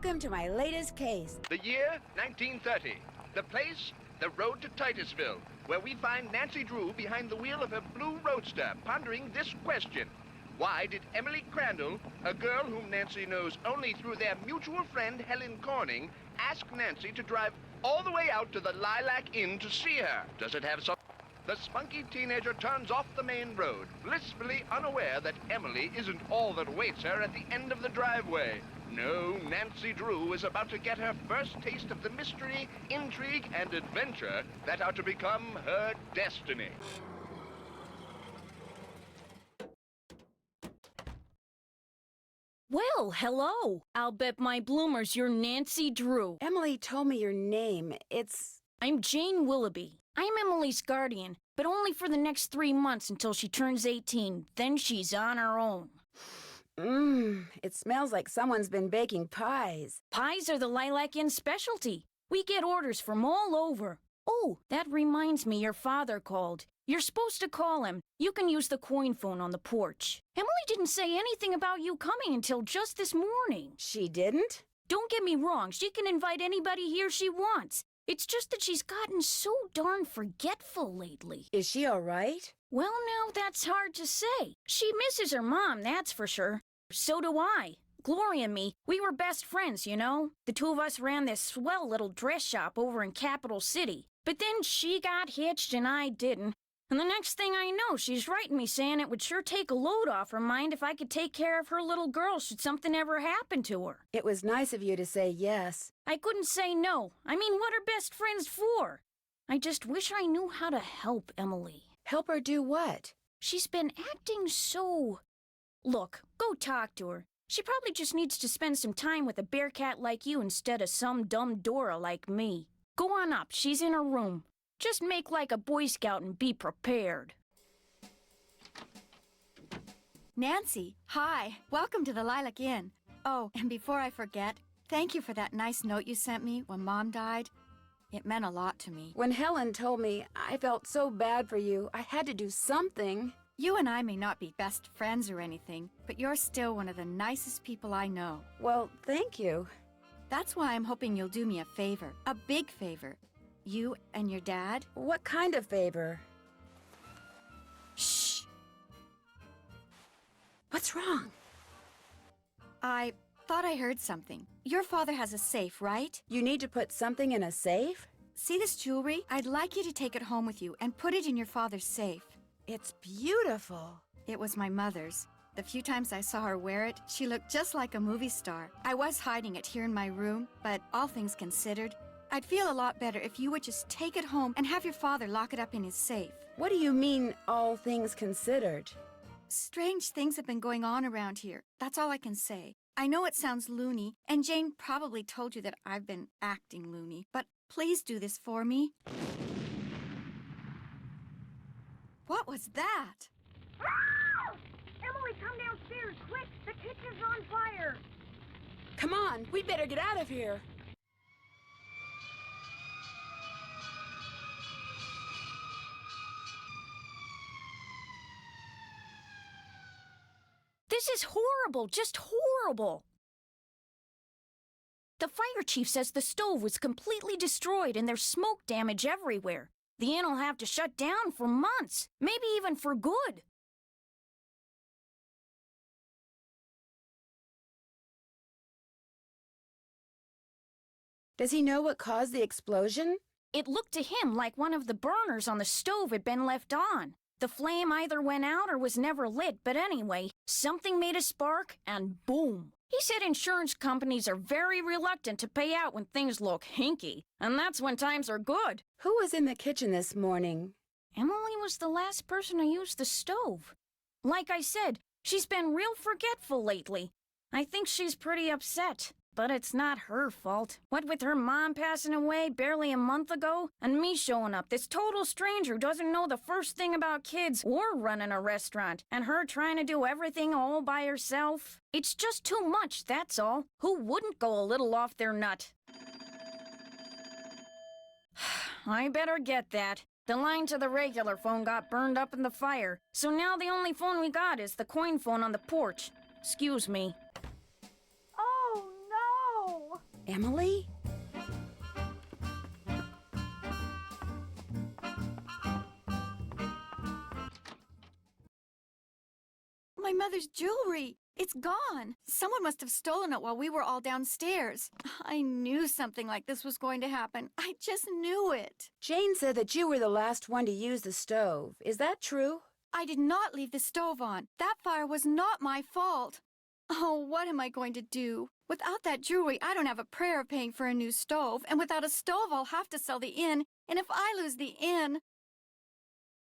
Welcome to my latest case. The year, 1930. The place, the road to Titusville, where we find Nancy Drew behind the wheel of her blue roadster, pondering this question. Why did Emily Crandall, a girl whom Nancy knows only through their mutual friend Helen Corning, ask Nancy to drive all the way out to the Lilac Inn to see her? Does it have some... The spunky teenager turns off the main road, blissfully unaware that Emily isn't all that awaits her at the end of the driveway. No, Nancy Drew is about to get her first taste of the mystery, intrigue, and adventure that are to become her destiny. Well, hello. I'll bet my bloomers you're Nancy Drew. Emily told me your name. I'm Jane Willoughby. I'm Emily's guardian, but only for the next 3 months until she turns 18. Then she's on her own. It smells like someone's been baking pies. Pies are the Lilac Inn specialty. We get orders from all over. Oh, that reminds me, your father called. You're supposed to call him. You can use the coin phone on the porch. Emily didn't say anything about you coming until just this morning. She didn't? Don't get me wrong, she can invite anybody here she wants. It's just that she's gotten so darn forgetful lately. Is she all right? Well, now, that's hard to say. She misses her mom, that's for sure. So do I. Gloria and me, we were best friends, you know? The two of us ran this swell little dress shop over in Capital City. But then she got hitched and I didn't. And the next thing I know, she's writing me saying it would sure take a load off her mind if I could take care of her little girl should something ever happen to her. It was nice of you to say yes. I couldn't say no. I mean, what are best friends for? I just wish I knew how to help Emily. Help her do what? She's been acting so... Look, go talk to her. She probably just needs to spend some time with a bear cat like you instead of some dumb Dora like me. Go on up, she's in her room. Just make like a Boy Scout and be prepared. Nancy, hi. Welcome to the Lilac Inn. Oh, and before I forget, thank you for that nice note you sent me when Mom died. It meant a lot to me. When Helen told me I felt so bad for you, I had to do something. You and I may not be best friends or anything, but you're still one of the nicest people I know. Well, thank you. That's why I'm hoping you'll do me a favor, a big favor. You and your dad? What kind of favor? Shh. What's wrong? I thought I heard something. Your father has a safe, right? You need to put something in a safe? See this jewelry? I'd like you to take it home with you and put it in your father's safe. It's beautiful. It was my mother's. The few times I saw her wear it, she looked just like a movie star. I was hiding it here in my room, but all things considered, I'd feel a lot better if you would just take it home and have your father lock it up in his safe. What do you mean, all things considered? Strange things have been going on around here. That's all I can say. I know it sounds loony, and Jane probably told you that I've been acting loony, but please do this for me. What was that? Emily, come downstairs, quick! The kitchen's on fire! Come on, we'd better get out of here. This is horrible, just horrible. The fire chief says the stove was completely destroyed and there's smoke damage everywhere. The inn will have to shut down for months, maybe even for good. Does he know what caused the explosion? It looked to him like one of the burners on the stove had been left on. The flame either went out or was never lit, but anyway, something made a spark, and boom. He said insurance companies are very reluctant to pay out when things look hinky, and that's when times are good. Who was in the kitchen this morning? Emily was the last person to use the stove. Like I said, she's been real forgetful lately. I think she's pretty upset. But it's not her fault. What with her mom passing away barely a month ago, and me showing up, this total stranger who doesn't know the first thing about kids or running a restaurant, and her trying to do everything all by herself. It's just too much, that's all. Who wouldn't go a little off their nut? I better get that. The line to the regular phone got burned up in the fire, so now the only phone we got is the coin phone on the porch. Excuse me. Oh, no! Emily? My mother's jewelry! It's gone! Someone must have stolen it while we were all downstairs. I knew something like this was going to happen. I just knew it. Jane said that you were the last one to use the stove. Is that true? I did not leave the stove on. That fire was not my fault. Oh, what am I going to do? Without that jewelry, I don't have a prayer of paying for a new stove. And without a stove, I'll have to sell the inn. And if I lose the inn...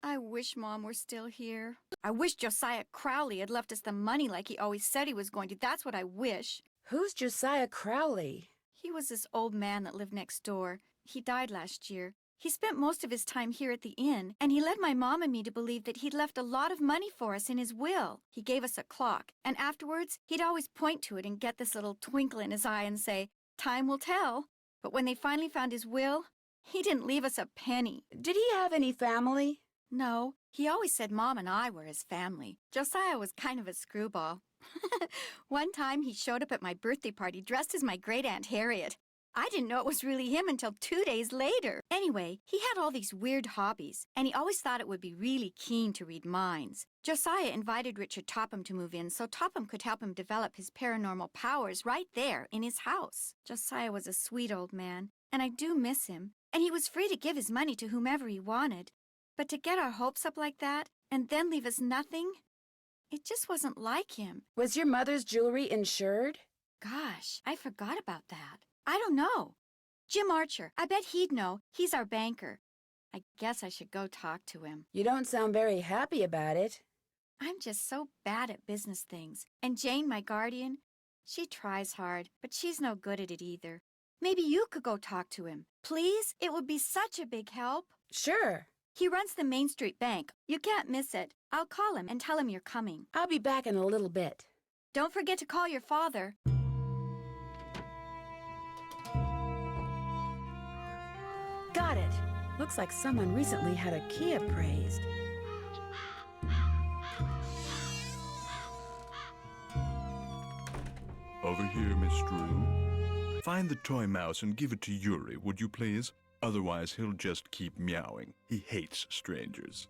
I wish Mom were still here. I wish Josiah Crowley had left us the money like he always said he was going to. That's what I wish. Who's Josiah Crowley? He was this old man that lived next door. He died last year. He spent most of his time here at the inn, and he led my mom and me to believe that he'd left a lot of money for us in his will. He gave us a clock, and afterwards, he'd always point to it and get this little twinkle in his eye and say, "Time will tell." But when they finally found his will, he didn't leave us a penny. Did he have any family? No, he always said Mom and I were his family. Josiah was kind of a screwball. One time, he showed up at my birthday party dressed as my great-aunt Harriet. I didn't know it was really him until 2 days later. Anyway, he had all these weird hobbies, and he always thought it would be really keen to read minds. Josiah invited Richard Topham to move in so Topham could help him develop his paranormal powers right there in his house. Josiah was a sweet old man, and I do miss him. And he was free to give his money to whomever he wanted. But to get our hopes up like that, and then leave us nothing, it just wasn't like him. Was your mother's jewelry insured? Gosh, I forgot about that. I don't know. Jim Archer, I bet he'd know. He's our banker. I guess I should go talk to him. You don't sound very happy about it. I'm just so bad at business things. And Jane, my guardian, she tries hard, but she's no good at it either. Maybe you could go talk to him. Please? It would be such a big help. Sure. He runs the Main Street Bank. You can't miss it. I'll call him and tell him you're coming. I'll be back in a little bit. Don't forget to call your father. Got it. Looks like someone recently had a key appraised. Over here, Miss Drew. Find the toy mouse and give it to Yuri, would you please? Otherwise, he'll just keep meowing. He hates strangers.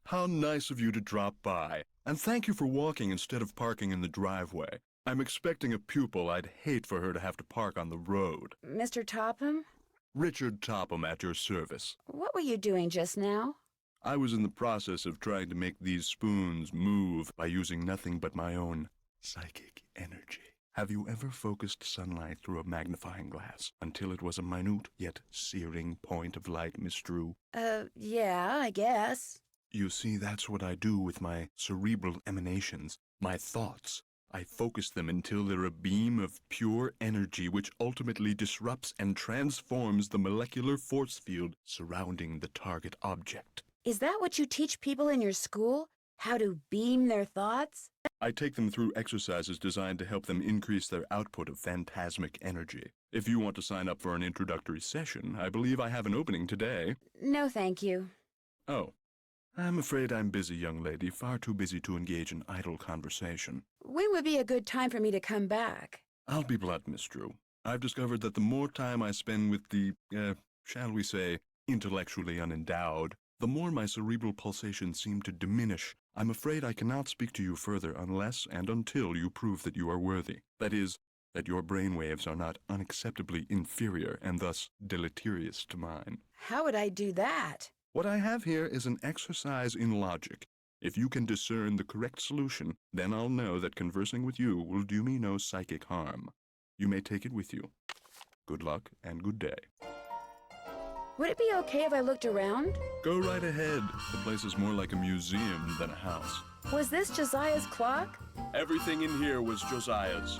How nice of you to drop by. And thank you for walking instead of parking in the driveway. I'm expecting a pupil. I'd hate for her to have to park on the road. Mr. Topham? Richard Topham at your service. What were you doing just now? I was in the process of trying to make these spoons move by using nothing but my own psychic energy. Have you ever focused sunlight through a magnifying glass until it was a minute yet searing point of light, Miss Drew? Yeah, I guess. You see, that's what I do with my cerebral emanations, my thoughts. I focus them until they're a beam of pure energy which ultimately disrupts and transforms the molecular force field surrounding the target object. Is that what you teach people in your school? How to beam their thoughts? I take them through exercises designed to help them increase their output of phantasmic energy. If you want to sign up for an introductory session, I believe I have an opening today. No, thank you. Oh. I'm afraid I'm busy, young lady, far too busy to engage in idle conversation. When would be a good time for me to come back? I'll be blunt, Miss Drew. I've discovered that the more time I spend with the, shall we say, intellectually unendowed, the more my cerebral pulsations seem to diminish. I'm afraid I cannot speak to you further unless and until you prove that you are worthy. That is, that your brainwaves are not unacceptably inferior and thus deleterious to mine. How would I do that? What I have here is an exercise in logic. If you can discern the correct solution, then I'll know that conversing with you will do me no psychic harm. You may take it with you. Good luck and good day. Would it be okay if I looked around? Go right ahead. The place is more like a museum than a house. Was this Josiah's clock? Everything in here was Josiah's.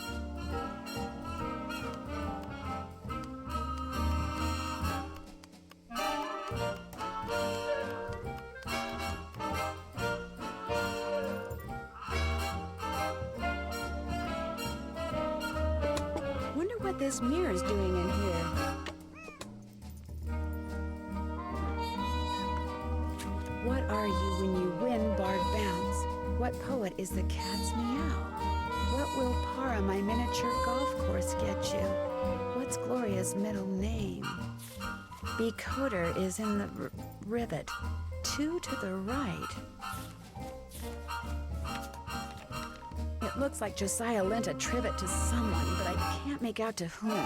Wonder what this mirror's doing in here. What are you when you win barred bounds? What poet is the cat's meow? What will Para, my miniature golf course, get you? What's Gloria's middle name? Becoder is in the rivet. 2 to the right. It looks like Josiah lent a trivet to someone, but I can't make out to whom.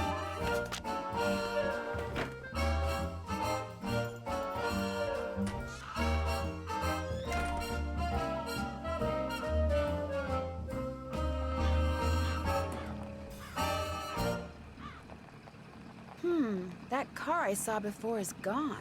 That car I saw before is gone.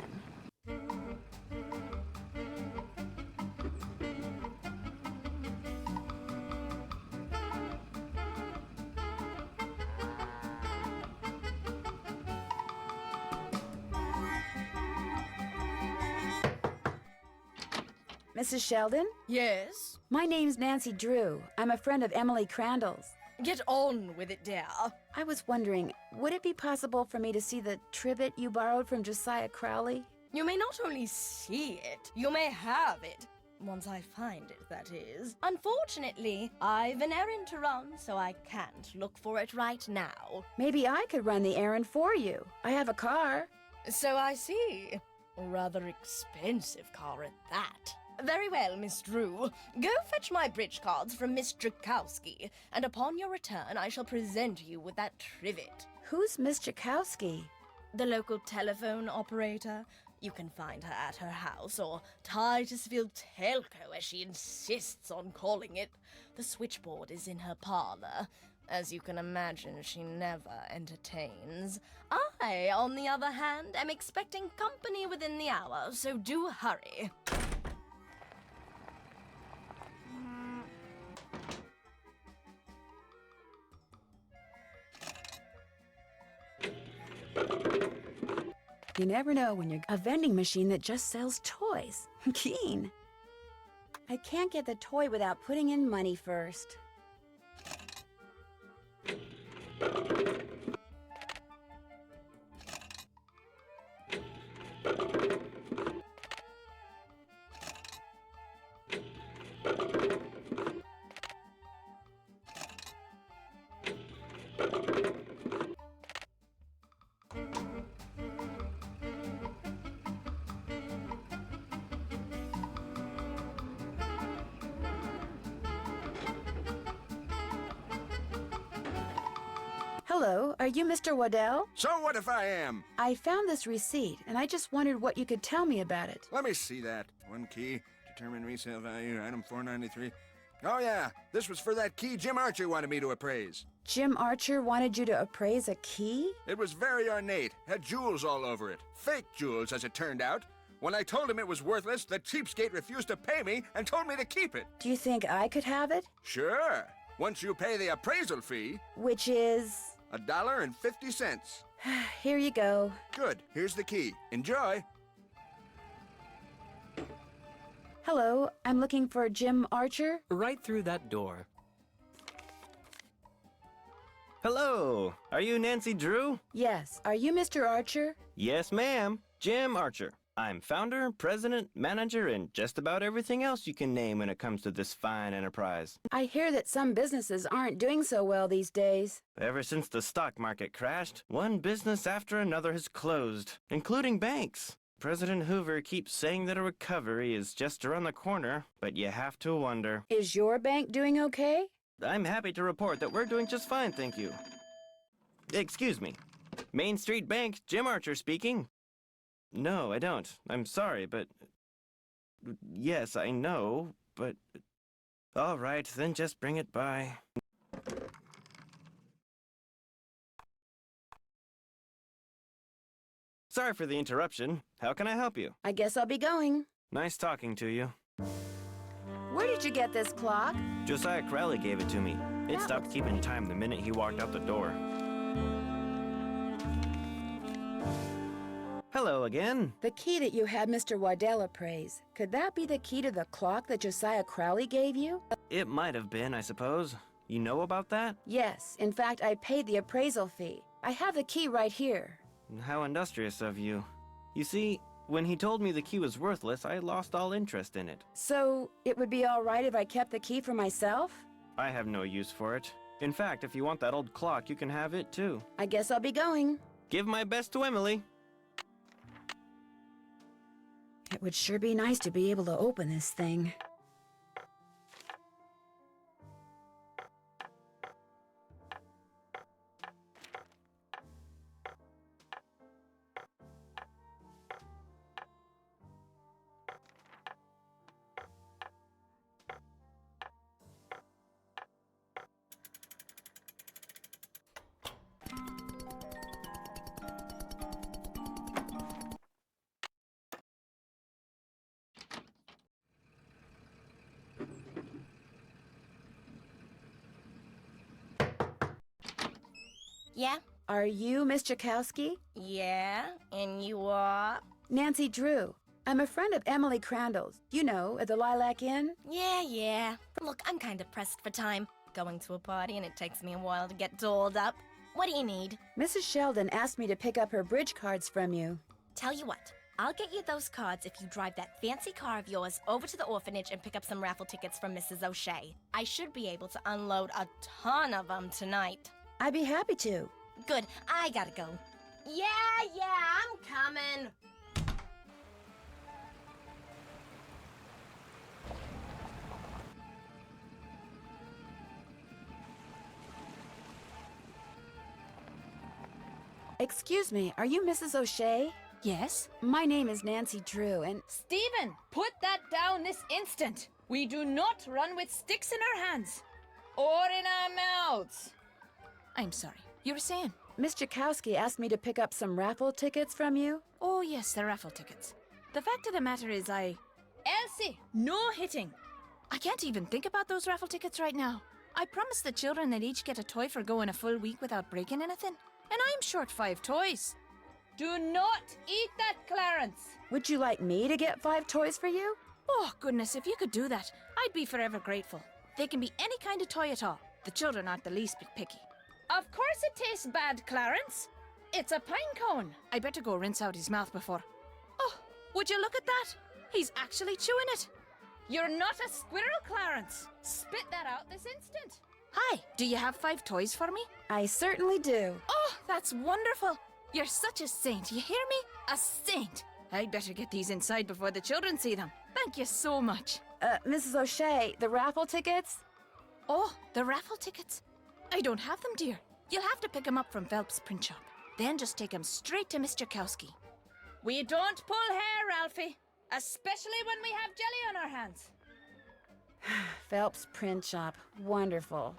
Mrs. Sheldon? Yes? My name's Nancy Drew. I'm a friend of Emily Crandall's. Get on with it, dear. I was wondering, would it be possible for me to see the trivet you borrowed from Josiah Crowley? You may not only see it, you may have it. Once I find it, that is. Unfortunately, I've an errand to run, so I can't look for it right now. Maybe I could run the errand for you. I have a car. So I see. A rather expensive car at that. Very well, Miss Drew. Go fetch my bridge cards from Miss Drakowski, and upon your return I shall present you with that trivet. Who's Miss Jakowski? The local telephone operator. You can find her at her house, or Titusville Telco, as she insists on calling it. The switchboard is in her parlor. As you can imagine, she never entertains. I, on the other hand, am expecting company within the hour, so do hurry. You never know when you're a vending machine that just sells toys. Keen. I can't get the toy without putting in money first. Hello, are you Mr. Waddell? So what if I am? I found this receipt, and I just wondered what you could tell me about it. Let me see that. One key, determine resale value, item 493. Oh yeah, this was for that key Jim Archer wanted me to appraise. Jim Archer wanted you to appraise a key? It was very ornate, had jewels all over it. Fake jewels, as it turned out. When I told him it was worthless, the cheapskate refused to pay me and told me to keep it. Do you think I could have it? Sure, once you pay the appraisal fee. Which is... $1.50. Here you go. Good, here's the key. Enjoy. Hello, I'm looking for Jim Archer. Right through that door. Hello, are you Nancy Drew? Yes, are you Mr. Archer? Yes, ma'am. Jim Archer. I'm founder, president, manager, and just about everything else you can name when it comes to this fine enterprise. I hear that some businesses aren't doing so well these days. Ever since the stock market crashed, one business after another has closed, including banks. President Hoover keeps saying that a recovery is just around the corner, but you have to wonder. Is your bank doing okay? I'm happy to report that we're doing just fine, thank you. Excuse me. Main Street Bank, Jim Archer speaking. No, I don't. I'm sorry, but... Yes, I know, but... All right, then just bring it by. Sorry for the interruption. How can I help you? I guess I'll be going. Nice talking to you. Where did you get this clock? Josiah Crowley gave it to me. It stopped keeping time the minute he walked out the door. Hello again. The key that you had Mr. Waddell appraise. Could that be the key to the clock that Josiah Crowley gave you? It might have been, I suppose. You know about that? Yes. In fact, I paid the appraisal fee. I have the key right here. How industrious of you. You see, When he told me the key was worthless, I lost all interest in it. So, it would be all right if I kept the key for myself? I have no use for it. In fact, if you want that old clock, you can have it too. I guess I'll be going. Give my best to Emily. It would sure be nice to be able to open this thing. Yeah? Are you Miss Chakowski? Yeah? And you are? Nancy Drew. I'm a friend of Emily Crandall's. You know, at the Lilac Inn. Yeah. Look, I'm kinda pressed for time. Going to a party and it takes me a while to get dolled up. What do you need? Mrs. Sheldon asked me to pick up her bridge cards from you. Tell you what, I'll get you those cards if you drive that fancy car of yours over to the orphanage and pick up some raffle tickets from Mrs. O'Shea. I should be able to unload a ton of them tonight. I'd be happy to. Good, I gotta go. Yeah, I'm coming. Excuse me, are you Mrs. O'Shea? Yes? My name is Nancy Drew, and Stephen, put that down this instant. We do not run with sticks in our hands or in our mouths. I'm sorry. You were saying? Miss Chakowski asked me to pick up some raffle tickets from you. Oh, yes, the raffle tickets. The fact of the matter is Elsie, no hitting. I can't even think about those raffle tickets right now. I promised the children they'd each get a toy for going a full week without breaking anything. And I'm short 5 toys. Do not eat that, Clarence. Would you like me to get 5 toys for you? Oh, goodness, if you could do that, I'd be forever grateful. They can be any kind of toy at all. The children aren't the least bit picky. Of course it tastes bad, Clarence. It's a pine cone. I better go rinse out his mouth before... Oh, would you look at that? He's actually chewing it. You're not a squirrel, Clarence. Spit that out this instant. Hi, do you have 5 toys for me? I certainly do. Oh, that's wonderful. You're such a saint, you hear me? A saint. I'd better get these inside before the children see them. Thank you so much. Mrs. O'Shea, the raffle tickets? Oh, the raffle tickets? I don't have them, dear. You'll have to pick them up from Phelps' print shop. Then just take them straight to Mr. Chakowski. We don't pull hair, Ralphie. Especially when we have jelly on our hands. Phelps print shop. Wonderful.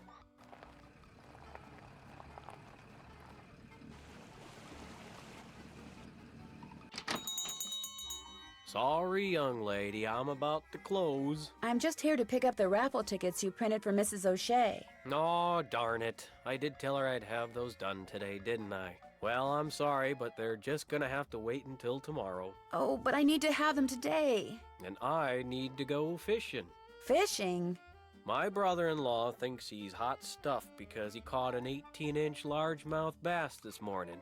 Sorry, young lady, I'm about to close. I'm just here to pick up the raffle tickets you printed for Mrs. O'Shea. Oh, darn it. I did tell her I'd have those done today, didn't I? Well, I'm sorry, but they're just gonna have to wait until tomorrow. Oh, but I need to have them today. And I need to go fishing. Fishing? My brother-in-law thinks he's hot stuff because he caught an 18-inch largemouth bass this morning.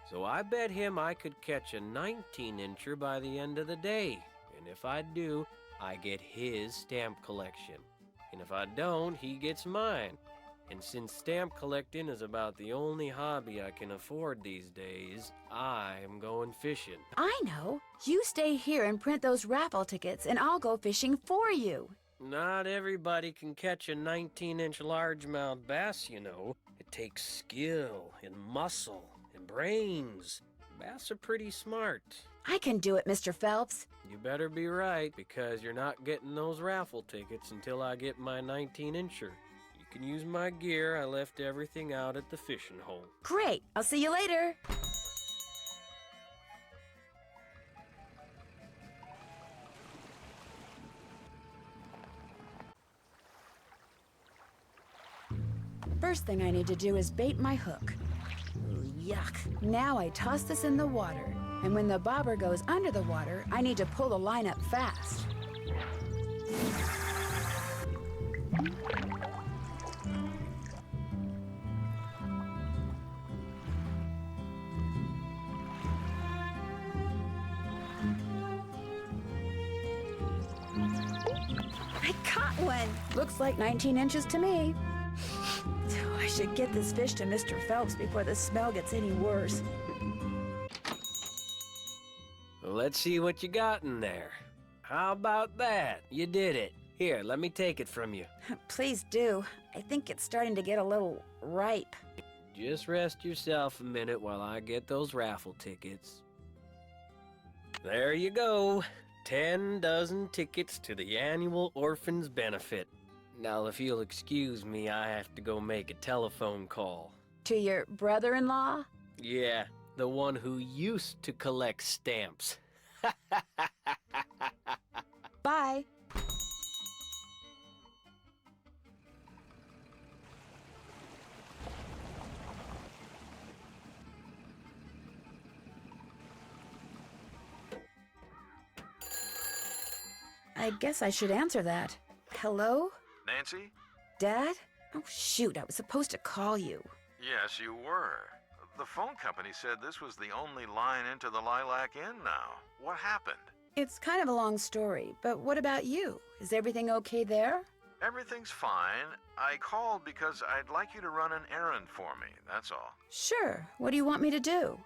So I bet him I could catch a 19-incher by the end of the day. And if I do, I get his stamp collection. And if I don't, he gets mine. And since stamp collecting is about the only hobby I can afford these days, I'm going fishing. I know. You stay here and print those raffle tickets, and I'll go fishing for you. Not everybody can catch a 19-inch largemouth bass, you know. It takes skill and muscle and brains. Bass are pretty smart. I can do it, Mr. Phelps. You better be right, because you're not getting those raffle tickets until I get my 19-incher. You can use my gear. I left everything out at the fishing hole. Great. I'll see you later. First thing I need to do is bait my hook. Ooh, yuck. Now I toss this in the water, and when the bobber goes under the water, I need to pull the line up fast. one. Looks like 19 inches to me. I should get this fish to Mr. Phelps before the smell gets any worse. Let's see what you got in there. How about that? You did it. Here, let me take it from you. Please do. I think it's starting to get a little ripe. Just rest yourself a minute while I get those raffle tickets. There you go. 10 dozen tickets to the annual Orphans Benefit. Now, if you'll excuse me, I have to go make a telephone call. To your brother-in-law? Yeah, the one who used to collect stamps. Bye. I guess I should answer that. Hello? Nancy? Dad? Oh, shoot, I was supposed to call you. Yes, you were. The phone company said this was the only line into the Lilac Inn now. What happened? It's kind of a long story, but what about you? Is everything okay there? Everything's fine. I called because I'd like you to run an errand for me, that's all. Sure. What do you want me to do?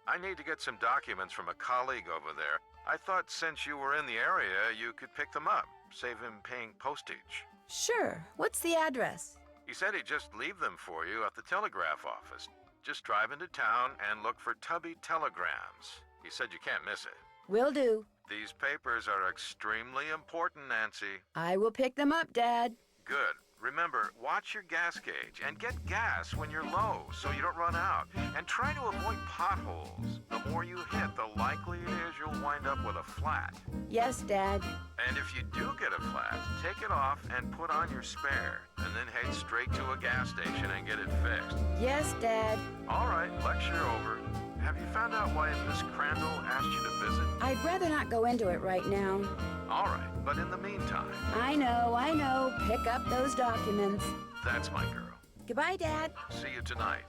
I need to get some documents from a colleague over there. I thought since you were in the area, you could pick them up, save him paying postage. Sure. What's the address? He said he'd just leave them for you at the telegraph office. Just drive into town and look for Tubby Telegrams. He said you can't miss it. Will do. These papers are extremely important, Nancy. I will pick them up, Dad. Good. Remember, watch your gas gauge and get gas when you're low so you don't run out. And try to avoid potholes. The more you hit, the likely it is you'll wind up with a flat. Yes, Dad. And if you do get a flat, take it off and put on your spare. And then head straight to a gas station and get it fixed. Yes, Dad. All right, lecture over. Have you found out why Miss Crandall asked you to visit? I'd rather not go into it right now. All right, but in the meantime... I know. Pick up those documents. That's my girl. Goodbye, Dad. See you tonight.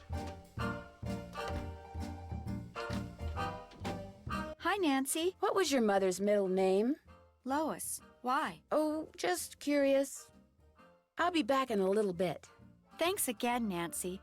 Hi, Nancy. What was your mother's middle name? Lois. Why? Oh, just curious. I'll be back in a little bit. Thanks again, Nancy.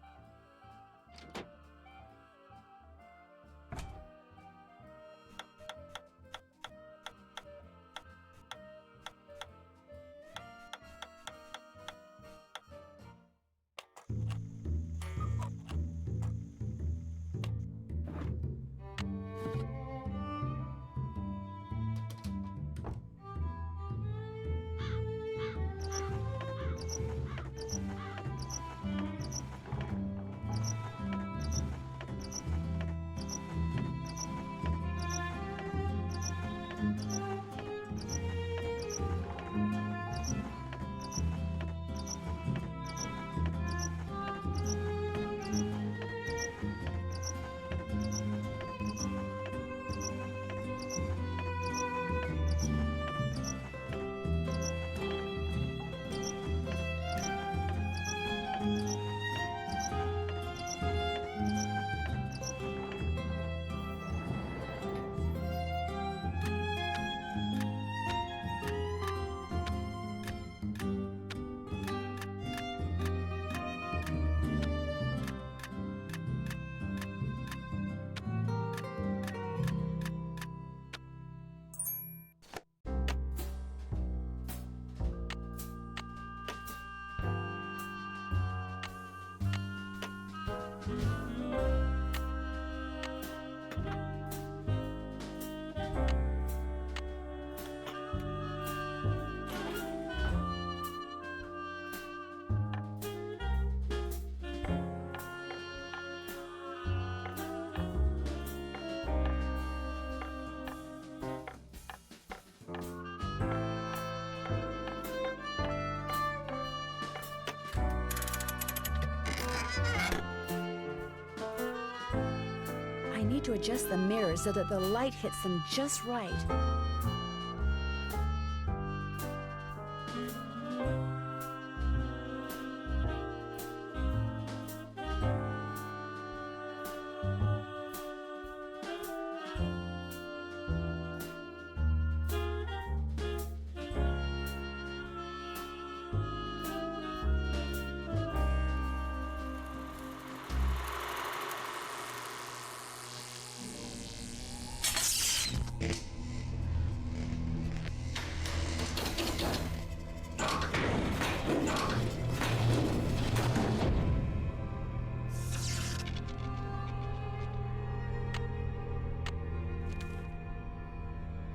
I need to adjust the mirror so that the light hits them just right.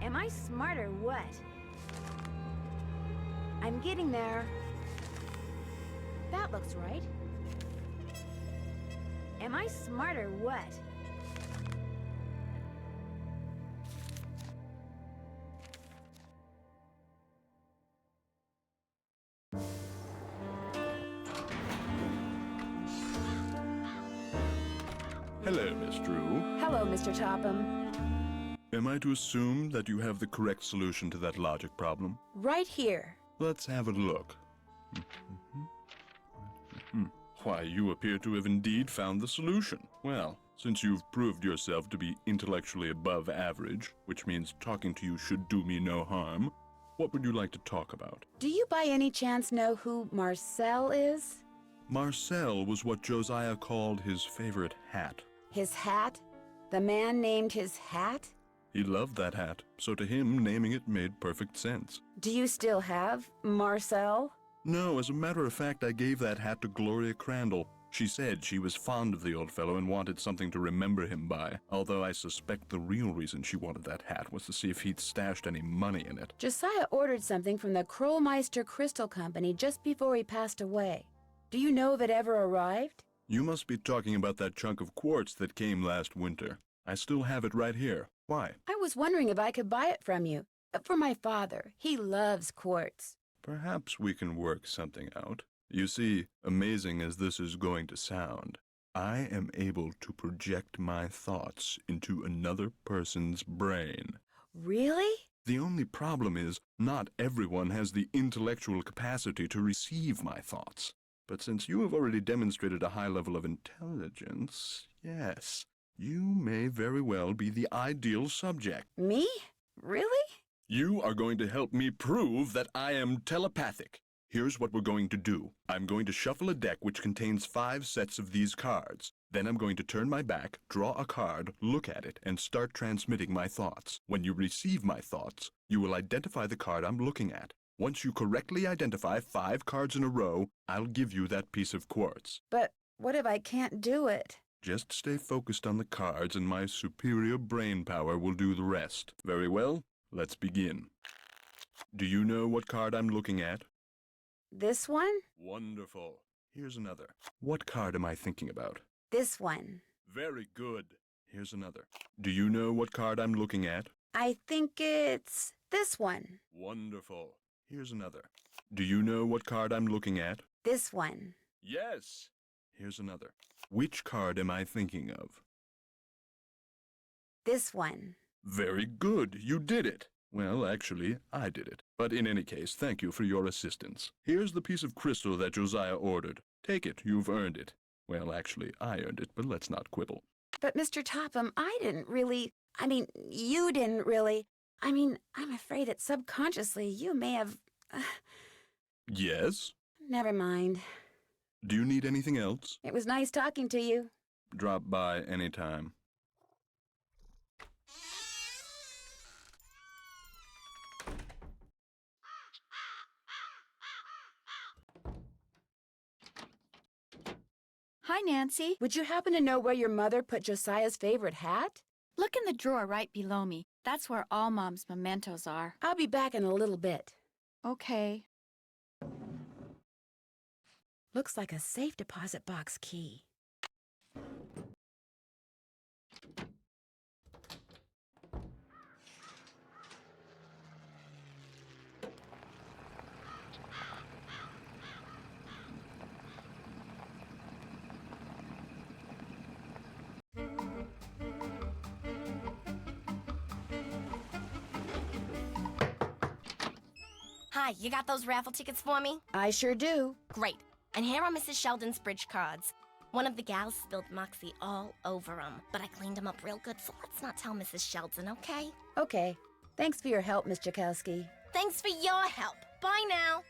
Am I smart or what? I'm getting there. That looks right. Am I smart or what? Hello, Miss Drew. Hello, Mr. Topham. Am I to assume that you have the correct solution to that logic problem? Right here. Let's have a look. Why, you appear to have indeed found the solution. Well, since you've proved yourself to be intellectually above average, which means talking to you should do me no harm, what would you like to talk about? Do you by any chance know who Marcel is? Marcel was what Josiah called his favorite hat. His hat? The man named his hat? He loved that hat, so to him, naming it made perfect sense. Do you still have Marcel? No, as a matter of fact, I gave that hat to Gloria Crandall. She said she was fond of the old fellow and wanted something to remember him by, although I suspect the real reason she wanted that hat was to see if he'd stashed any money in it. Josiah ordered something from the Krollmeister Crystal Company just before he passed away. Do you know if it ever arrived? You must be talking about that chunk of quartz that came last winter. I still have it right here. Why? I was wondering if I could buy it from you. For my father. He loves quartz. Perhaps we can work something out. You see, amazing as this is going to sound, I am able to project my thoughts into another person's brain. Really? The only problem is, not everyone has the intellectual capacity to receive my thoughts. But since you have already demonstrated a high level of intelligence, yes, you may very well be the ideal subject. Me? Really? You are going to help me prove that I am telepathic. Here's what we're going to do. I'm going to shuffle a deck which contains 5 sets of these cards. Then I'm going to turn my back, draw a card, look at it, and start transmitting my thoughts. When you receive my thoughts, you will identify the card I'm looking at. Once you correctly identify 5 cards in a row, I'll give you that piece of quartz. But what if I can't do it? Just stay focused on the cards and my superior brain power will do the rest. Very well, let's begin. Do you know what card I'm looking at? This one? Wonderful. Here's another. What card am I thinking about? This one. Very good. Here's another. Do you know what card I'm looking at? I think it's this one. Wonderful. Here's another. Do you know what card I'm looking at? This one. Yes. Here's another. Which card am I thinking of? This one. Very good. You did it. Well, actually, I did it. But in any case, thank you for your assistance. Here's the piece of crystal that Josiah ordered. Take it. You've earned it. Well, actually, I earned it, but let's not quibble. But Mr. Topham, you didn't really. I'm afraid that subconsciously you may have... Yes? Never mind. Do you need anything else? It was nice talking to you. Drop by anytime. Hi, Nancy. Would you happen to know where your mother put Josiah's favorite hat? Look in the drawer right below me. That's where all Mom's mementos are. I'll be back in a little bit. Okay. Looks like a safe deposit box key. Hi, you got those raffle tickets for me? I sure do. Great. And here are Mrs. Sheldon's bridge cards. One of the gals spilled Moxie all over them, but I cleaned them up real good, so let's not tell Mrs. Sheldon, okay? Okay. Thanks for your help, Miss Jakowski. Thanks for your help. Bye now.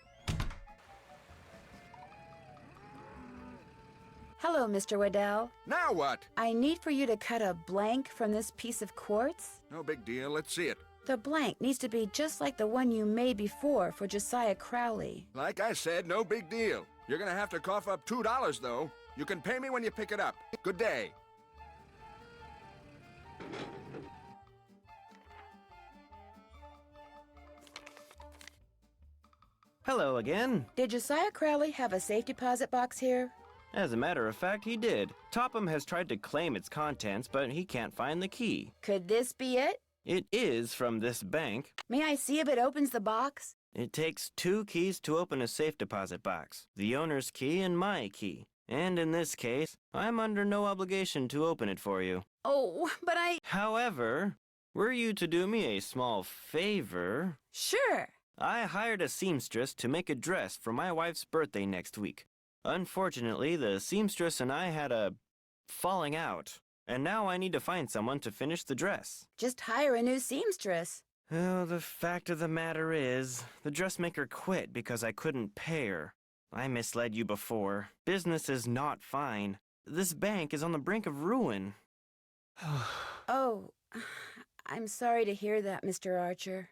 Hello, Mr. Waddell. Now what? I need for you to cut a blank from this piece of quartz. No big deal. Let's see it. The blank needs to be just like the one you made before for Josiah Crowley. Like I said, no big deal. You're gonna have to cough up $2, though. You can pay me when you pick it up. Good day. Hello again. Did Josiah Crowley have a safe deposit box here? As a matter of fact, he did. Topham has tried to claim its contents, but he can't find the key. Could this be it? It is from this bank. May I see if it opens the box? It takes 2 keys to open a safe deposit box. The owner's key and my key. And in this case, I'm under no obligation to open it for you. Oh, but However, were you to do me a small favor... Sure. I hired a seamstress to make a dress for my wife's birthday next week. Unfortunately, the seamstress and I had a falling out, and now I need to find someone to finish the dress. Just hire a new seamstress. Oh, the fact of the matter is, the dressmaker quit because I couldn't pay her. I misled you before. Business is not fine. This bank is on the brink of ruin. Oh, I'm sorry to hear that, Mr. Archer.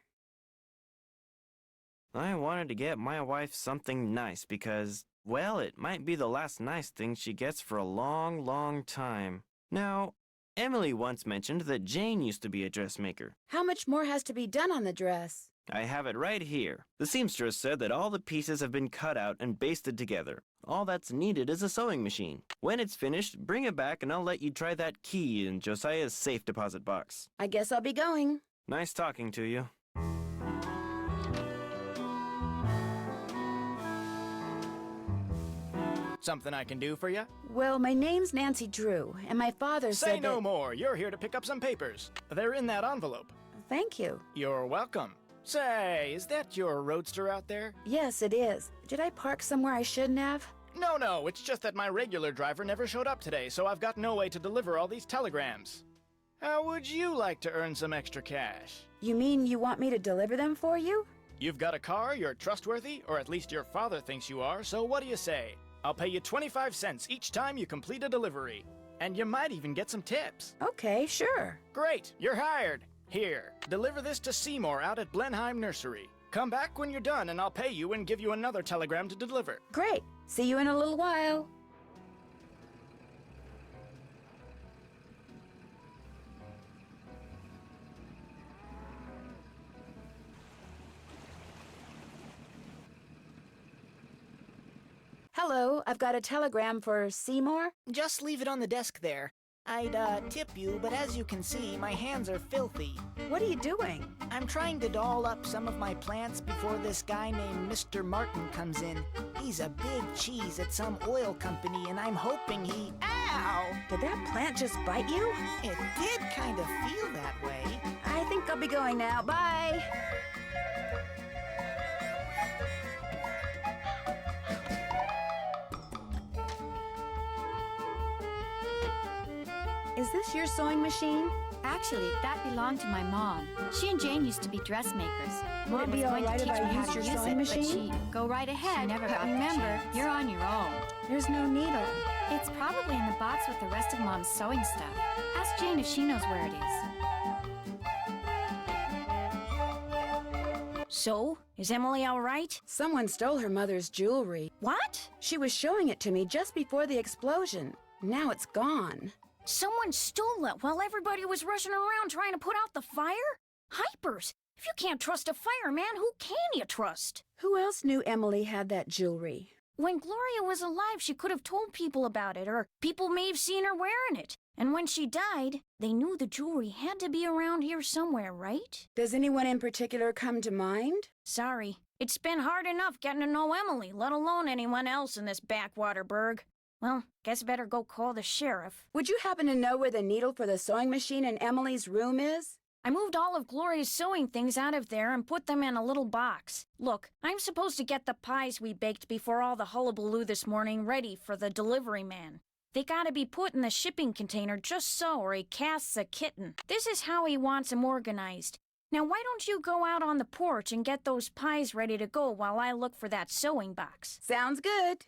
I wanted to get my wife something nice because, well, it might be the last nice thing she gets for a long, long time. Now, Emily once mentioned that Jane used to be a dressmaker. How much more has to be done on the dress? I have it right here. The seamstress said that all the pieces have been cut out and basted together. All that's needed is a sewing machine. When it's finished, bring it back and I'll let you try that key in Josiah's safe deposit box. I guess I'll be going. Nice talking to you. Something I can do for you? Well, my name's Nancy Drew, and my father said Say no more. You're here to pick up some papers. They're in that envelope. Thank you. You're welcome. Say, is that your roadster out there? Yes, it is. Did I park somewhere I shouldn't have? No, it's just that my regular driver never showed up today, so I've got no way to deliver all these telegrams. How would you like to earn some extra cash? You mean you want me to deliver them for you? You've got a car, you're trustworthy, or at least your father thinks you are, so what do you say? I'll pay you 25 cents each time you complete a delivery. And you might even get some tips. Okay, sure. Great, you're hired. Here, deliver this to Seymour out at Blenheim Nursery. Come back when you're done and I'll pay you and give you another telegram to deliver. Great. See you in a little while. Hello, I've got a telegram for Seymour. Just leave it on the desk there. I'd tip you, but as you can see, my hands are filthy. What are you doing? I'm trying to doll up some of my plants before this guy named Mr. Martin comes in. He's a big cheese at some oil company, and I'm hoping he... Ow! Did that plant just bite you? It did kind of feel that way. I think I'll be going now. Bye! Is this your sewing machine? Actually, that belonged to my mom. She and Jane used to be dressmakers. Would it be all right if I used your sewing machine? Go right ahead. She never got the remember, chance. you're on your own. There's no needle. It's probably in the box with the rest of Mom's sewing stuff. Ask Jane if she knows where it is. So, is Emily all right? Someone stole her mother's jewelry. What? She was showing it to me just before the explosion. Now it's gone. Someone stole it while everybody was rushing around trying to put out the fire? Hypers! If you can't trust a fireman, who can you trust? Who else knew Emily had that jewelry? When Gloria was alive, she could have told people about it, or people may have seen her wearing it. And when she died, they knew the jewelry had to be around here somewhere, right? Does anyone in particular come to mind? Sorry. It's been hard enough getting to know Emily, let alone anyone else in this backwater burg. Well, guess better go call the sheriff. Would you happen to know where the needle for the sewing machine in Emily's room is? I moved all of Gloria's sewing things out of there and put them in a little box. Look, I'm supposed to get the pies we baked before all the hullabaloo this morning ready for the delivery man. They gotta be put in the shipping container just so, or he casts a kitten. This is how he wants them organized. Now why don't you go out on the porch and get those pies ready to go while I look for that sewing box? Sounds good.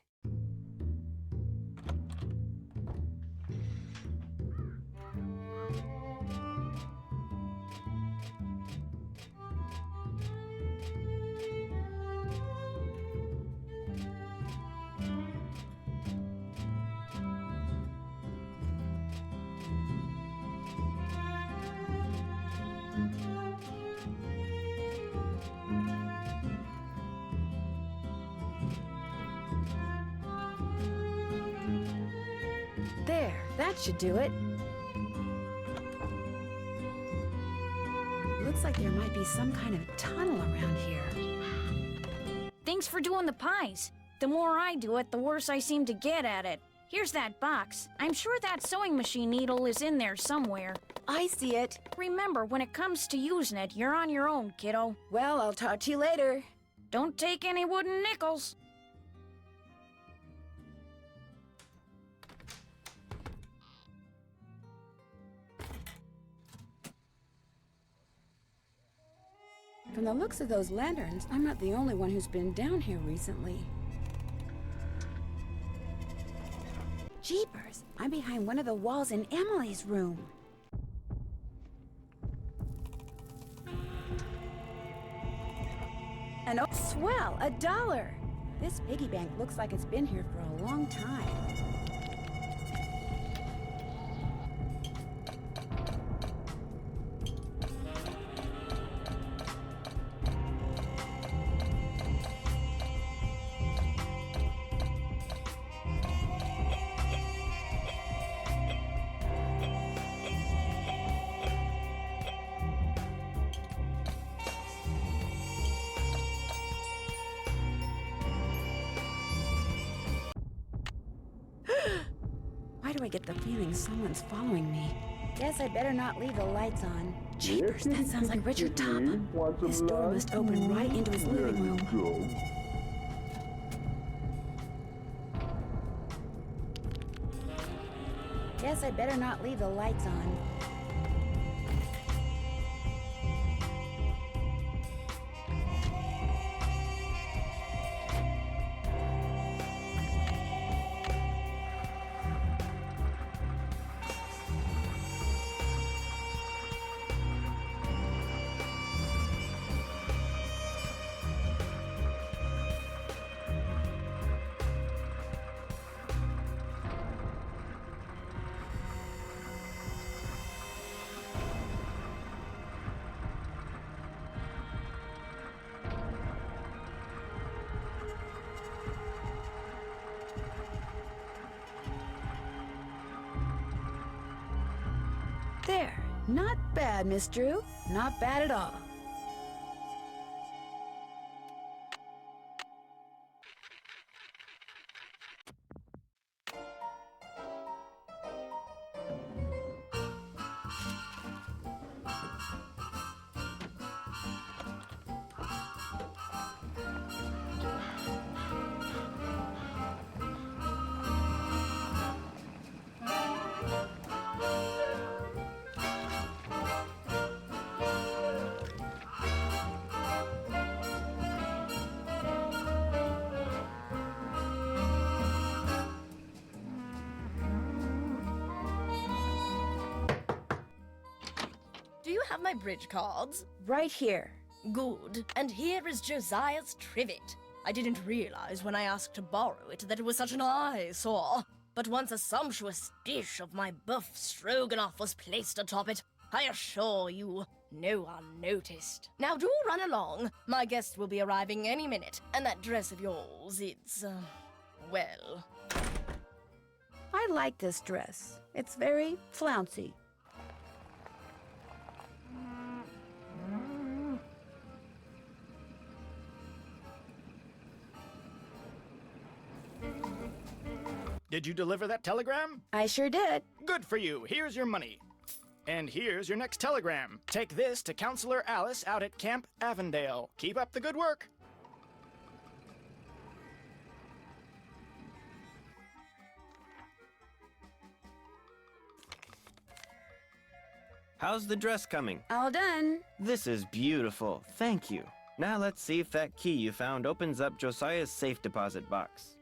That should do it. Looks like there might be some kind of tunnel around here. Thanks for doing the pies. The more I do it, the worse I seem to get at it. Here's that box. I'm sure that sewing machine needle is in there somewhere. I see it. Remember, when it comes to using it, you're on your own, kiddo. Well, I'll talk to you later. Don't take any wooden nickels. From the looks of those lanterns, I'm not the only one who's been down here recently. Jeepers! I'm behind one of the walls in Emily's room. And oh, swell! $1! This piggy bank looks like it's been here for a long time. Why do I get the feeling someone's following me? Guess I better not leave the lights on. Jeepers, that sounds like Richard Topham. This door must open right into his living room. Guess I better not leave the lights on. There. Not bad, Miss Drew. Not bad at all. Do you have my bridge cards? Right here. Good. And here is Josiah's trivet. I didn't realize when I asked to borrow it that it was such an eyesore. But once a sumptuous dish of my buff stroganoff was placed atop it, I assure you, no one noticed. Now do run along. My guest will be arriving any minute, and that dress of yours, it's, well... I like this dress. It's very flouncy. Did you deliver that telegram? I sure did. Good for you. Here's your money. And here's your next telegram. Take this to Counselor Alice out at Camp Avondale. Keep up the good work. How's the dress coming? All done. This is beautiful. Thank you. Now let's see if that key you found opens up Josiah's safe deposit box.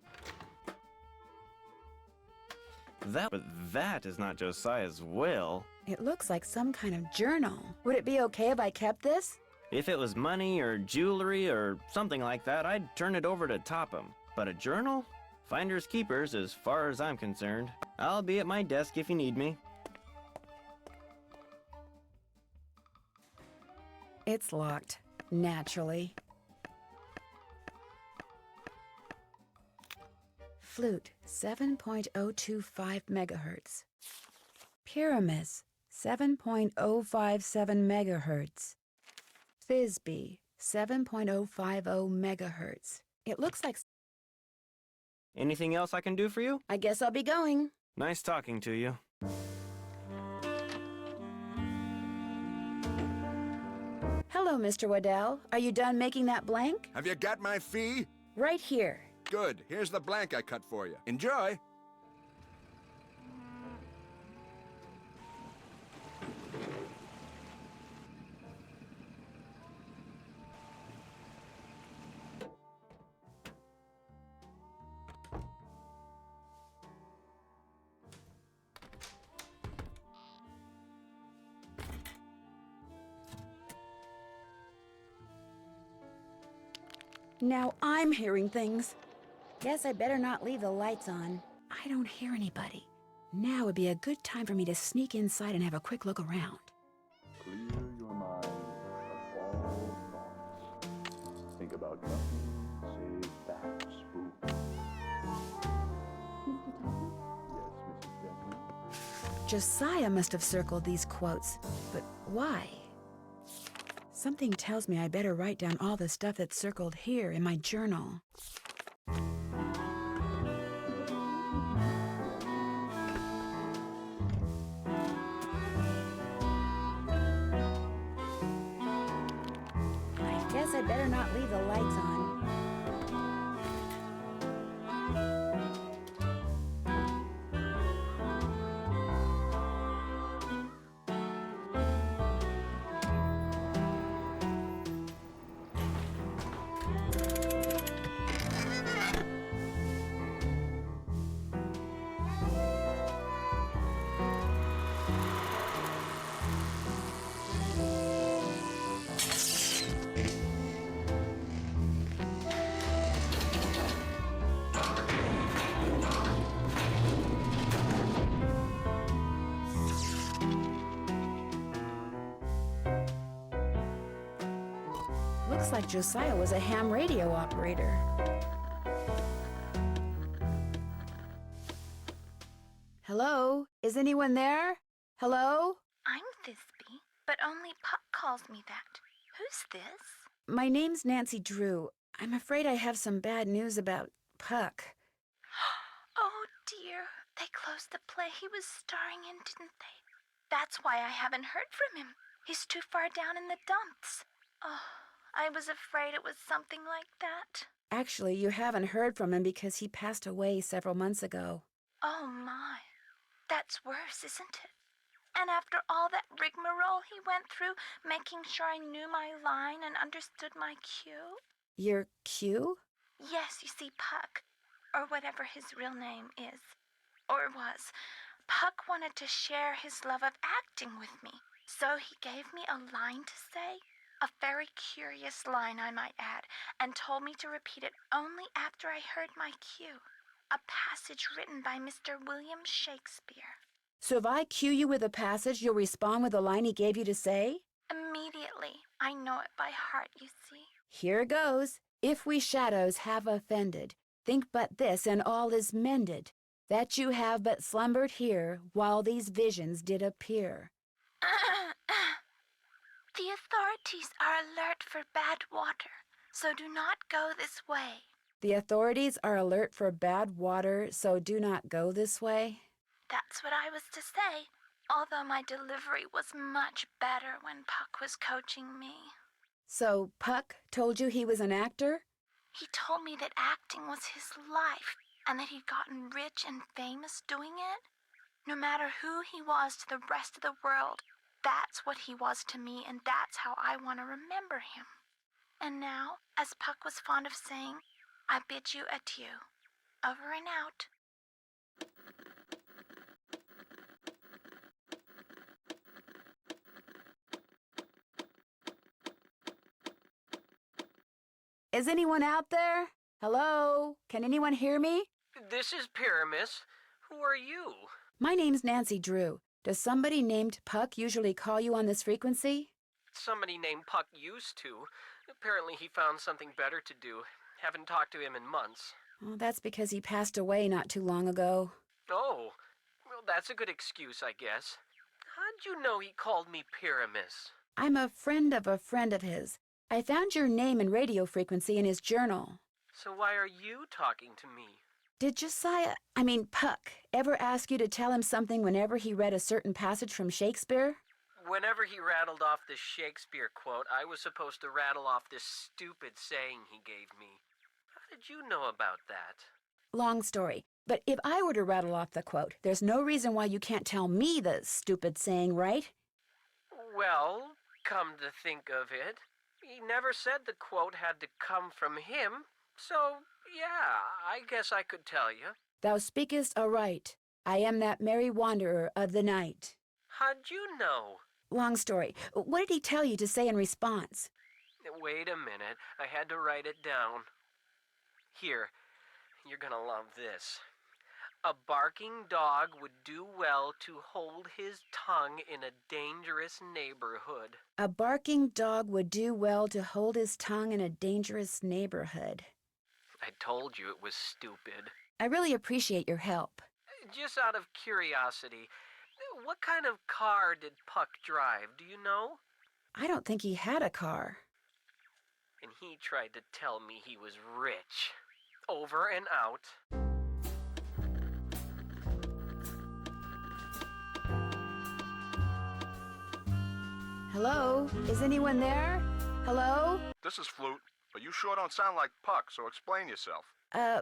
That is not Josiah's will. It looks like some kind of journal. Would it be okay if I kept this? If it was money or jewelry or something like that, I'd turn it over to Topham. But a journal? Finders keepers as far as I'm concerned. I'll be at my desk if you need me. It's locked. Naturally. Flute, 7.025 megahertz. Pyramus, 7.057 megahertz. Thisbe, 7.050 megahertz. It looks like... Anything else I can do for you? I guess I'll be going. Nice talking to you. Hello, Mr. Waddell. Are you done making that blank? Have you got my fee? Right here. Good. Here's the blank I cut for you. Enjoy. Now I'm hearing things. Guess I better not leave the lights on. I don't hear anybody. Now would be a good time for me to sneak inside and have a quick look around. Clear your mind of all thoughts. Think about nothing save that spook. Yes, Mrs. Desmond. Josiah must have circled these quotes, but why? Something tells me I better write down all the stuff that's circled here in my journal. I guess I better not leave the lights on. Looks like Josiah was a ham radio operator. Hello? Is anyone there? Hello? I'm Thisbe, but only Puck calls me that. Who's this? My name's Nancy Drew. I'm afraid I have some bad news about Puck. Oh dear, they closed the play he was starring in, didn't they? That's why I haven't heard from him. He's too far down in the dumps. Oh, I was afraid it was something like that. Actually, you haven't heard from him because he passed away several months ago. Oh my, that's worse, isn't it? And after all that rigmarole he went through, making sure I knew my line and understood my cue? Your cue? Yes, you see, Puck, or whatever his real name is, or was, Puck wanted to share his love of acting with me, so he gave me a line to say, a very curious line I might add, and told me to repeat it only after I heard my cue, a passage written by Mr. William Shakespeare. So if I cue you with a passage, you'll respond with the line he gave you to say? Immediately. I know it by heart, you see. Here goes. If we shadows have offended, think but this and all is mended, that you have but slumbered here while these visions did appear. The authorities are alert for bad water, so do not go this way. The authorities are alert for bad water, so do not go this way. That's what I was to say, although my delivery was much better when Puck was coaching me. So Puck told you he was an actor? He told me that acting was his life, and that he'd gotten rich and famous doing it. No matter who he was to the rest of the world, that's what he was to me, and that's how I want to remember him. And now, as Puck was fond of saying, I bid you adieu. Over and out. Is anyone out there? Hello? Can anyone hear me? This is Pyramus. Who are you? My name's Nancy Drew. Does somebody named Puck usually call you on this frequency? Somebody named Puck used to. Apparently he found something better to do. Haven't talked to him in months. Well, that's because he passed away not too long ago. Oh, Well, that's a good excuse, I guess. How'd you know he called me Pyramus? I'm a friend of his. I found your name and radio frequency in his journal. So why are you talking to me? Did Puck, ever ask you to tell him something whenever he read a certain passage from Shakespeare? Whenever he rattled off this Shakespeare quote, I was supposed to rattle off this stupid saying he gave me. How did you know about that? Long story. But if I were to rattle off the quote, there's no reason why you can't tell me the stupid saying, right? Well, come to think of it, he never said the quote had to come from him, so yeah, I guess I could tell you. Thou speakest aright. I am that merry wanderer of the night. How'd you know? Long story. What did he tell you to say in response? Wait a minute, I had to write it down. Here, you're gonna love this. A barking dog would do well to hold his tongue in a dangerous neighborhood. A barking dog would do well to hold his tongue in a dangerous neighborhood. I told you it was stupid. I really appreciate your help. Just out of curiosity, what kind of car did Puck drive, do you know? I don't think he had a car. And he tried to tell me he was rich. Over and out. Hello? Is anyone there? Hello? This is Flute, but you sure don't sound like Puck, so explain yourself.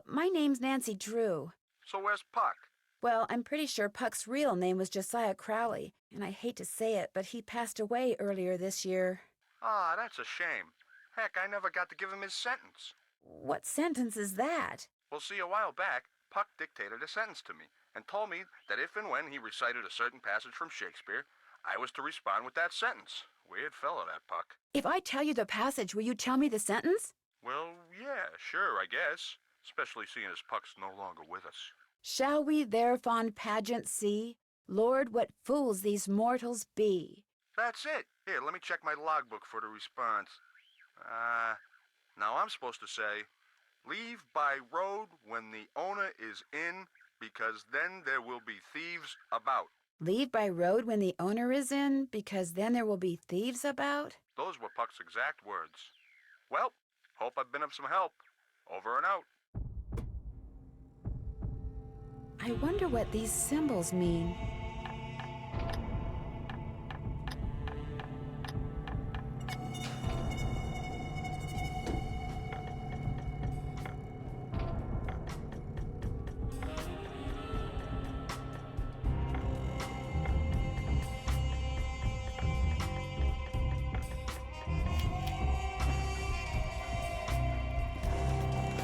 My name's Nancy Drew. So where's Puck? Well, I'm pretty sure Puck's real name was Josiah Crowley, and I hate to say it, but he passed away earlier this year. Ah, that's a shame. Heck, I never got to give him his sentence. What sentence is that? Well, see, a while back, Puck dictated a sentence to me and told me that if and when he recited a certain passage from Shakespeare, I was to respond with that sentence. Weird fellow, that Puck. If I tell you the passage, will you tell me the sentence? Well, yeah, sure, I guess. Especially seeing as Puck's no longer with us. Shall we their fond pageant see? Lord, what fools these mortals be. That's it. Here, let me check my logbook for the response. Now I'm supposed to say, leave by road when the owner is in, because then there will be thieves about. Leave by road when the owner is in, because then there will be thieves about? Those were Puck's exact words. Well, hope I've been of some help. Over and out. I wonder what these symbols mean.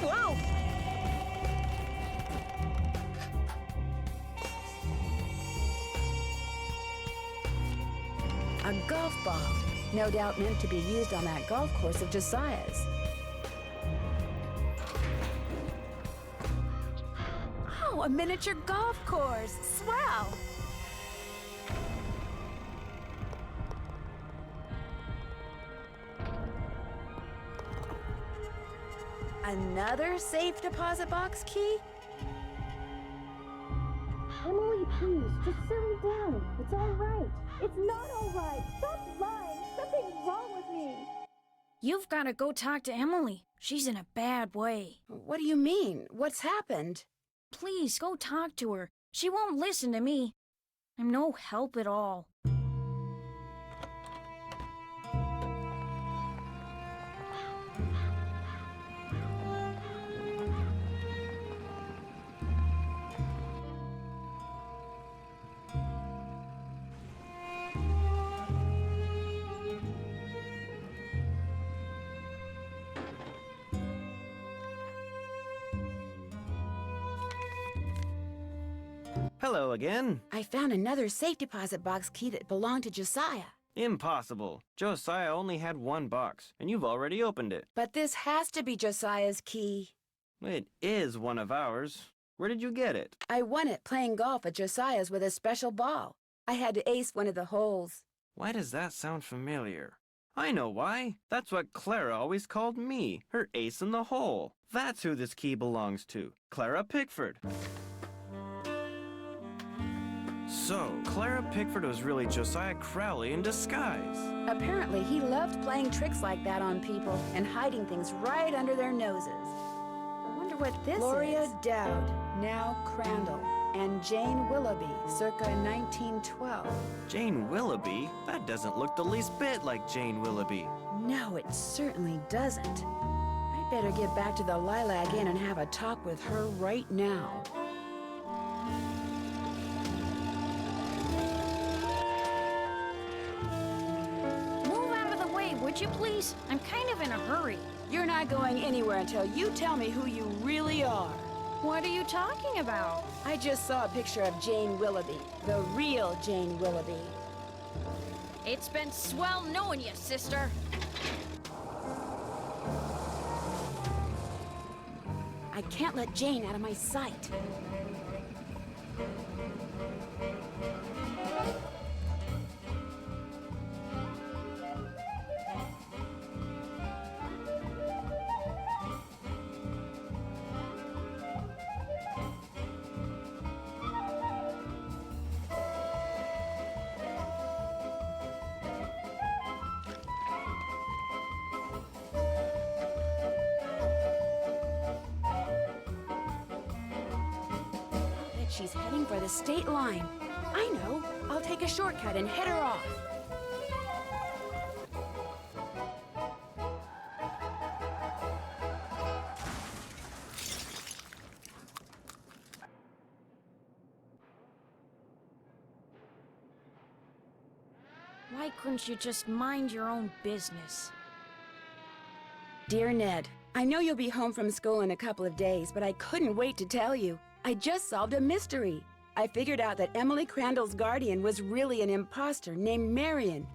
Whoa! A golf ball, no doubt meant to be used on that golf course of Josiah's. Oh, a miniature golf course! Swell! Another safe deposit box key? Emily, please, just settle down. It's all right. It's not all right. Stop lying. Something's wrong with me. You've got to go talk to Emily. She's in a bad way. What do you mean? What's happened? Please, go talk to her. She won't listen to me. I'm no help at all. Hello again. I found another safe deposit box key that belonged to Josiah. Impossible. Josiah only had one box, and you've already opened it. But this has to be Josiah's key. It is one of ours. Where did you get it? I won it playing golf at Josiah's with a special ball. I had to ace one of the holes. Why does that sound familiar? I know why. That's what Clara always called me, her ace in the hole. That's who this key belongs to, Clara Pickford. So, Clara Pickford was really Josiah Crowley in disguise. Apparently, he loved playing tricks like that on people and hiding things right under their noses. I wonder what this Gloria is. Dowd, now Crandall, and Jane Willoughby, circa 1912. Jane Willoughby? That doesn't look the least bit like Jane Willoughby. No, it certainly doesn't. I'd better get back to the Lilac Inn and have a talk with her right now. Move out of the way, would you please? I'm kind of in a hurry. You're not going anywhere until you tell me who you really are. What are you talking about? I just saw a picture of Jane Willoughby, the real Jane Willoughby. It's been swell knowing you, sister. I can't let Jane out of my sight. She's heading for the state line. I know. I'll take a shortcut and head her off. Why couldn't you just mind your own business? Dear Ned, I know you'll be home from school in a couple of days, but I couldn't wait to tell you. I just solved a mystery. I figured out that Emily Crandall's guardian was really an imposter named Marion.